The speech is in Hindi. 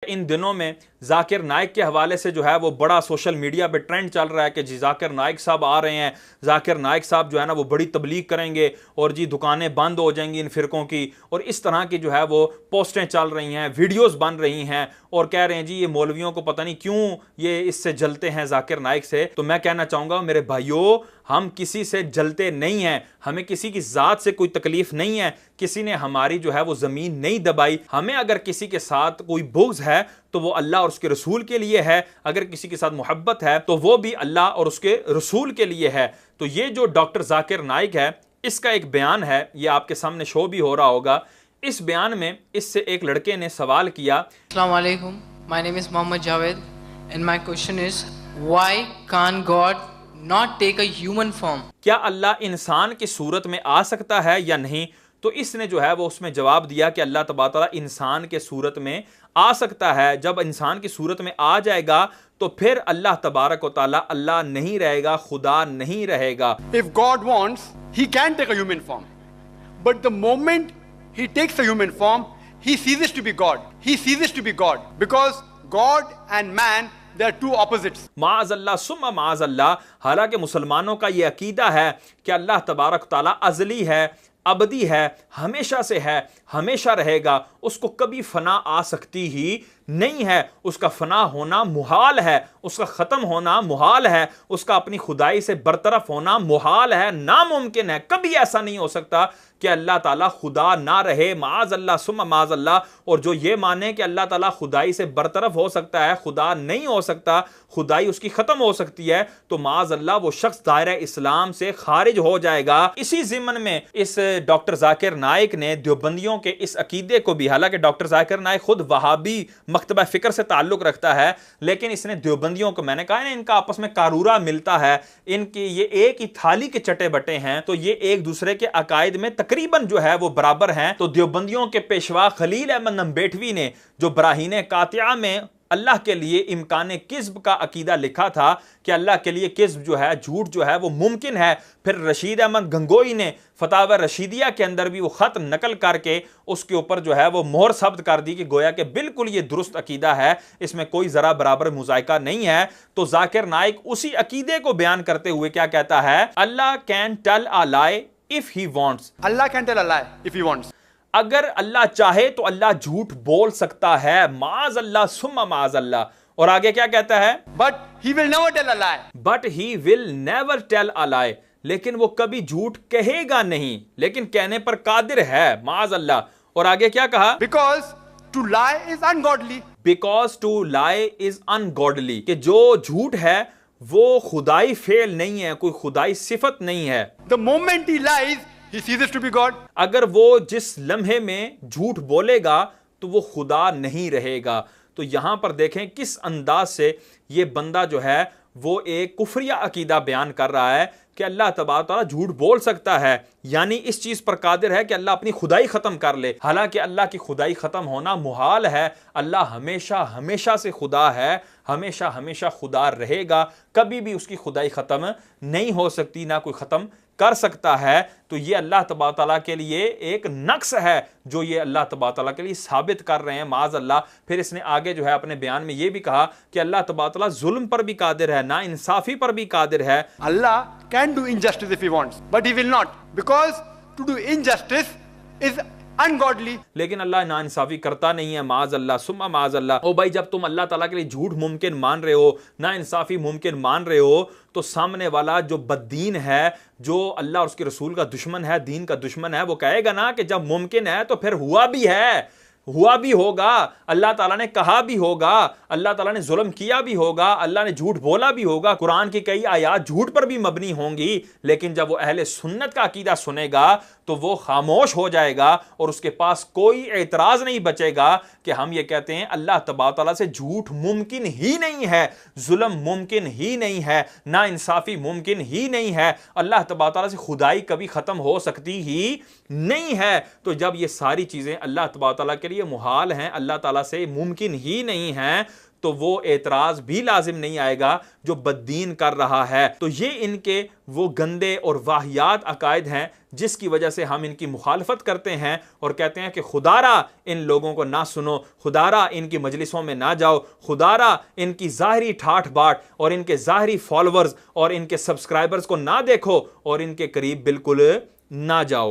इन दिनों में जाकिर नाइक के हवाले से जो है वो बड़ा सोशल मीडिया पे ट्रेंड चल रहा है कि जी जाकिर नाइक साहब आ रहे हैं, जाकिर नाइक साहब जो है ना वो बड़ी तबलीग करेंगे और जी दुकानें बंद हो जाएंगी इन फिरकों की, और इस तरह की जो है वो पोस्टें चल रही हैं, वीडियोस बन रही हैं और कह रहे हैं जी ये मौलवियों को पता नहीं क्यों ये इससे जलते हैं जाकिर नाइक से। तो मैं कहना चाहूँगा मेरे भाइयों, हम किसी से जलते नहीं हैं, हमें किसी की ज़ात से कोई तकलीफ नहीं है, किसी ने हमारी जो है वो ज़मीन नहीं दबाई। हमें अगर किसी के साथ कोई बुग़्ज़ है तो वो अल्लाह और उसके रसूल के लिए है, अगर किसी के साथ मोहब्बत है तो वो भी अल्लाह और उसके रसूल के लिए है। तो ये जो डॉक्टर जाकिर नाइक है इसका एक बयान है, ये आपके सामने शो भी हो रहा होगा। इस बयान में इससे एक लड़के ने सवाल किया, अस्सलाम वालेकुम, my name is Mohammad Javed and my question is why can God not take a human form? क्या अल्लाह इंसान की सूरत में आ सकता है या नहीं? तो इसने जो है वो उसमें जवाब दिया कि अल्लाह तबारक व तआला इंसान के सूरत में आ सकता है। जब इंसान की सूरत में आ जाएगा तो फिर अल्लाह तबारक व तआला अल्लाह नहीं रहेगा, खुदा नहीं रहेगा। If God wants, he can take a human form. But the moment he takes a human form, he ceases to be God. He ceases to be God. Because God and man, they are two opposites. माअज़ल्लाह सुम्मा माअज़ल्लाह, हालांकि मुसलमानों का यह अकीदा है कि अल्लाह तबारक व तआला अज़ली है, अबदी है, हमेशा से है, हमेशा रहेगा, उसको कभी फना आ सकती ही नहीं है, उसका फना होना मुहाल है, उसका ख़त्म होना मुहाल है, उसका अपनी खुदाई से बरतरफ होना मुहाल है, नामुमकिन है। कभी ऐसा नहीं हो सकता कि अल्लाह ताला खुदा ना रहे, माअज़ल्लाह सुम्मा माअज़ल्लाह। और जो ये माने कि अल्लाह ताला खुदाई से बरतरफ हो सकता है, खुदा नहीं हो सकता, खुदाई उसकी ख़त्म हो सकती है, तो माअज़ल्लाह वो शख्स दायरा इस्लाम से खारिज हो जाएगा। इसी ज़िम्मन में इस डॉक्टर जाकिर नाइक ने देवबंदियों के इस अकीदे को भी, हालांकि डॉक्टर जाकिर नाइक खुद वहाबी मकतबा फ़िक्र से ताल्लुक़ रखता है, लेकिन इसने देवबंदियों को, मैंने कहा ना इनका आपस में कारूरा मिलता है, इनकी ये एक ही थाली के चटे बटे हैं, तो ये एक दूसरे के अकायद में तकरीबन जो है वो बराबर हैं। तो देवबंदियों के पेशवा खलील अहमद नंबेठवी ने जो बराहीने कातिया में अल्लाह के लिए इम्कान किस्ब का अकीदा लिखा था कि अल्लाह के लिए किस्ब जो है, झूठ जो है वो मुमकिन है, फिर रशीद अहमद गंगोई ने फतावा रशीदिया के अंदर भी वो ख़त नकल करके उसके ऊपर जो है वो मोहर सब्त कर दी कि गोया कि बिल्कुल ये दुरुस्त अकीदा है, इसमें कोई ज़रा बराबर मुज़ायका नहीं है। तो जाकिर नाइक उसी अकीदे को बयान करते हुए क्या कहता है, Allah can tell a lie if he wants. Allah can tell a lie if he wants. अगर अल्लाह चाहे तो अल्लाह झूठ बोल सकता है, माअज़ल्लाह सुम्मा माअज़ल्लाह। और आगे क्या कहता है, But he will never tell a lie. But he will never tell a lie, लेकिन वो कभी झूठ कहेगा नहीं, लेकिन कहने पर कादिर है, माअज़ल्लाह। और आगे क्या कहा, Because to lie is ungodly. Because to lie is ungodly, कि जो झूठ है वो खुदाई फेल नहीं है, कोई खुदाई सिफत नहीं है। The moment he lies, he ceases to be God. अगर वो जिस लम्हे में झूठ बोलेगा तो वो खुदा नहीं रहेगा। तो यहां पर देखें किस अंदाज से ये बंदा जो है वो एक कुफरिया अकीदा बयान कर रहा है कि अल्लाह तबारक व तआला झूठ बोल सकता है, यानी इस चीज पर कादिर है कि अल्लाह अपनी खुदाई खत्म कर ले। हालांकि अल्लाह की खुदाई खत्म होना मुहाल है, अल्लाह हमेशा हमेशा से खुदा है, हमेशा हमेशा खुदा रहेगा, कभी भी उसकी खुदाई खत्म नहीं हो सकती, ना कोई खत्म कर सकता है। तो ये अल्लाह तबारक व तआला के लिए एक नक्स है जो ये अल्लाह तबारक व तआला के लिए साबित कर रहे हैं, माअज़ल्लाह। फिर इसने आगे जो है अपने बयान में ये भी कहा कि अल्लाह तबारक व तआला जुल्म पर भी कादिर है, ना इंसाफी पर भी कादिर है। Allah can do injustice if he wants, but he will not. Because to do injustice is ungodly. लेकिन अल्लाह ना इंसाफी करता नहीं है, माअज़ल्लाह सुम्मा माअज़ल्लाह। ओ भाई, जब तुम अल्लाह ताला के लिए झूठ मुमकिन मान रहे हो, ना इंसाफी मुमकिन मान रहे हो, तो सामने वाला जो बद्दीन है, जो अल्लाह और उसके रसूल का दुश्मन है, दीन का दुश्मन है, वो कहेगा ना कि जब मुमकिन है तो फिर हुआ भी है, हुआ भी होगा, अल्लाह ताला ने कहा भी होगा, अल्लाह ताला ने जुल्म किया भी होगा, अल्लाह ने झूठ बोला भी होगा, कुरान की कई आयात झूठ पर भी मबनी होंगी। लेकिन जब वो अहले सुन्नत का अकीदा सुनेगा तो वो खामोश हो जाएगा और उसके पास कोई एतराज नहीं बचेगा कि हम ये कहते हैं अल्लाह तबारक व तआला से झूठ मुमकिन ही नहीं है, जुल्म मुमकिन ही नहीं है, ना इंसाफी मुमकिन ही नहीं है, अल्लाह तबारक व तआला से खुदाई कभी खत्म हो सकती ही नहीं है। तो जब ये सारी चीजें अल्लाह तबारक व तआला के लिए ये मुहाल हैं, अल्लाह ताला से मुमकिन ही नहीं है, तो वो एतराज़ भी लाजिम नहीं आएगा जो बद्दीन कर रहा है। तो ये इनके वो गंदे और वाहियात अकायद हैं जिसकी वजह से हम इनकी मुखालफत करते हैं और कहते हैं कि खुदारा इन लोगों को ना सुनो, खुदारा इनकी मजलिसों में ना जाओ, खुदारा इनकी ज़ाहरी ठाठ बाट और इनके ज़ाहरी फॉलोअर्स और इनके सब्सक्राइबर्स को ना देखो और इनके करीब बिल्कुल ना जाओ।